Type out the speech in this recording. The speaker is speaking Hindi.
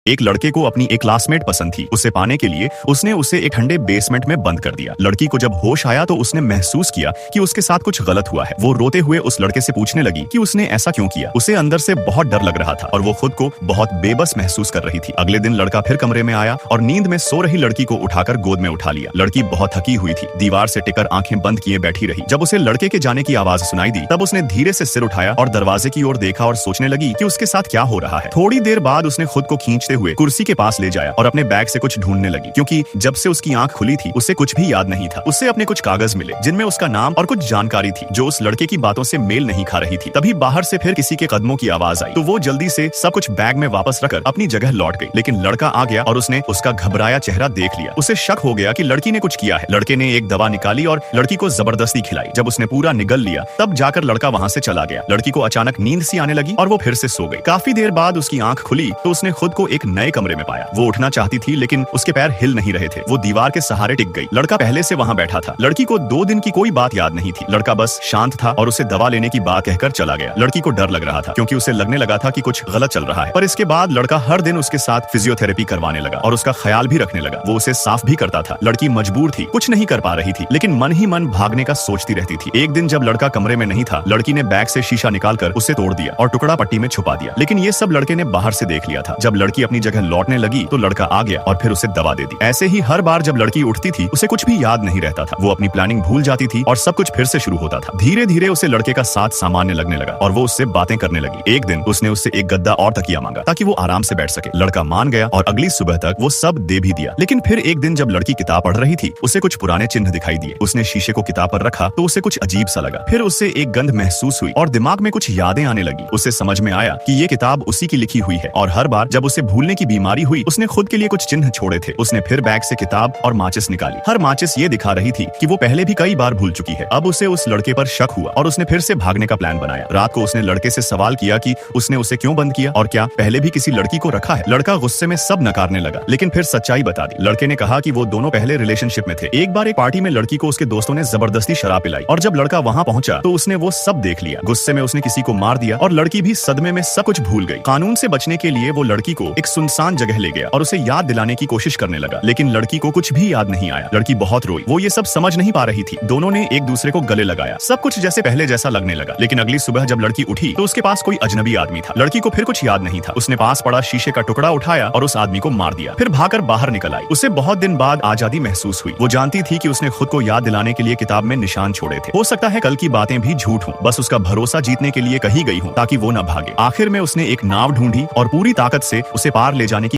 एक लड़के को अपनी एक क्लासमेट पसंद थी। उसे पाने के लिए उसने उसे एक ठंडे बेसमेंट में बंद कर दिया। लड़की को जब होश आया तो उसने महसूस किया कि उसके साथ कुछ गलत हुआ है। वो रोते हुए उस लड़के से पूछने लगी कि उसने ऐसा क्यों किया। उसे अंदर से बहुत डर लग रहा था और वो खुद को बहुत बेबस महसूस कर रही थी। अगले दिन लड़का फिर कमरे में आया और नींद में सो रही लड़की को उठाकर गोद में उठा लिया। लड़की बहुत थकी हुई थी, दीवार से टिकर आंखें बंद किए बैठी रही। जब उसे लड़के के जाने की आवाज सुनाई दी तब उसने धीरे से सिर उठाया और दरवाजे की ओर देखा और सोचने लगी कि उसके साथ क्या हो रहा है। थोड़ी देर बाद उसने खुद को खींचते हुए कुर्सी के पास ले जाया और अपने बैग से कुछ ढूंढने लगी, क्योंकि जब से उसकी आंख खुली थी उसे कुछ भी याद नहीं था। उससे अपने कुछ कागज मिले जिनमें उसका नाम और कुछ जानकारी थी जो उस लड़के की बातों से मेल नहीं खा रही थी। तभी बाहर से फिर किसी के कदमों की आवाज आई तो वो जल्दी से सब कुछ बैग में वापस रखकर अपनी जगह लौट गई। लेकिन लड़का आ गया और उसने उसका घबराया चेहरा देख लिया। उसे शक हो गया कि लड़की ने कुछ किया है। लड़के ने एक दवा निकाली और लड़की को जबरदस्ती खिलाई। जब उसने पूरा निगल लिया तब जाकर लड़का वहां से चला गया। लड़की को अचानक नींद सी आने लगी और वो फिर से सो गई। काफी देर बाद उसकी आंख खुली तो उसने खुद को एक नए कमरे में पाया। वो उठना चाहती थी लेकिन उसके पैर हिल नहीं रहे थे। वो दीवार के सहारे टिक गई। लड़का पहले से वहां बैठा था। लड़की को 2 दिन की कोई बात याद नहीं थी। लड़का बस शांत था और उसे दवा लेने की बात कहकर चला गया। लड़की को डर लग रहा था क्योंकि उसे लगने लगा था कि कुछ गलत चल रहा है। पर इसके बाद लड़का हर दिन उसके साथ फिजियोथेरेपी करवाने लगा और उसका ख्याल भी रखने लगा। वो उसे साफ भी करता था। लड़की मजबूर थी, कुछ नहीं कर पा रही थी, लेकिन मन ही मन भागने का सोचती रहती थी। एक दिन जब लड़का कमरे में नहीं था, लड़की ने बैग से शीशा निकालकर उसे तोड़ दिया और टुकड़ा पट्टी में छुपा दिया। लेकिन ये सब लड़के ने बाहर से देख लिया था। जब लड़की अपनी जगह लौटने लगी तो लड़का आ गया और फिर उसे दवा दे दी। ऐसे ही हर बार जब लड़की उठती थी उसे कुछ भी याद नहीं रहता था। वो अपनी प्लानिंग भूल जाती थी और सब कुछ फिर से शुरू होता था। धीरे धीरे उसे लड़के का साथ सामान्य लगने लगा और वो उससे बातें करने लगी। एक दिन उसने उससे एक गद्दा और तकिया मांगा ताकि वो आराम से बैठ सके। लड़का मान गया और अगली सुबह तक वो सब दे भी दिया। लेकिन फिर एक दिन जब लड़की किताब पढ़ रही थी उसे कुछ पुराने चिन्ह दिखाई दिए। उसने शीशे को किताब पर रखा तो उसे कुछ अजीब सा लगा। फिर उससे एक गंध महसूस हुई और दिमाग में कुछ यादें आने लगी। उसे समझ में आया कि ये किताब उसी की लिखी हुई है और हर बार जब उसे भूलने की बीमारी हुई उसने खुद के लिए कुछ चिन्ह छोड़े थे। उसने फिर बैग से किताब और माचिस निकाली। हर माचिस ये दिखा रही थी कि वो पहले भी कई बार भूल चुकी है। अब उसे उस लड़के पर शक हुआ और उसने फिर से भागने का प्लान बनाया। रात को उसने लड़के से सवाल किया कि उसने उसे क्यों बंद किया और क्या पहले भी किसी लड़की को रखा है। लड़का गुस्से में सब नकारने लगा लेकिन फिर सच्चाई बता दी। लड़के ने कहा कि वो दोनों पहले रिलेशनशिप में थे। एक बार एक पार्टी में लड़की को उसके दोस्तों ने जबरदस्ती शराब पिलाई और जब लड़का वहां पहुंचा तो उसने वो सब देख लिया। गुस्से में उसने किसी को मार दिया और लड़की भी सदमे में सब कुछ भूल गई। कानून से बचने के लिए वो लड़की को एक सुनसान जगह ले गया और उसे याद दिलाने की कोशिश करने लगा, लेकिन लड़की को कुछ भी याद नहीं आया। लड़की बहुत रोई। वो ये सब समझ नहीं पा रही थी। दोनों ने एक दूसरे को गले लगाया। सब कुछ जैसे पहले जैसा लगने लगा। लेकिन अगली सुबह जब लड़की उठी तो उसके पास कोई अजनबी आदमी था। लड़की को फिर कुछ याद नहीं था। उसने पास पड़ा शीशे का टुकड़ा उठाया और उस आदमी को मार दिया। फिर भागकर बाहर निकल आई। उसे बहुत दिन बाद आजादी महसूस हुई। वो जानती थी कि उसने खुद को याद दिलाने के लिए किताब में निशान छोड़े थे। हो सकता है कल की बातें भी झूठ हों, बस उसका भरोसा जीतने के लिए कही गई हूँ ताकि वो न भागे। आखिर में उसने एक नाव ढूंढी और पूरी ताकत से उसे पार ले जाने की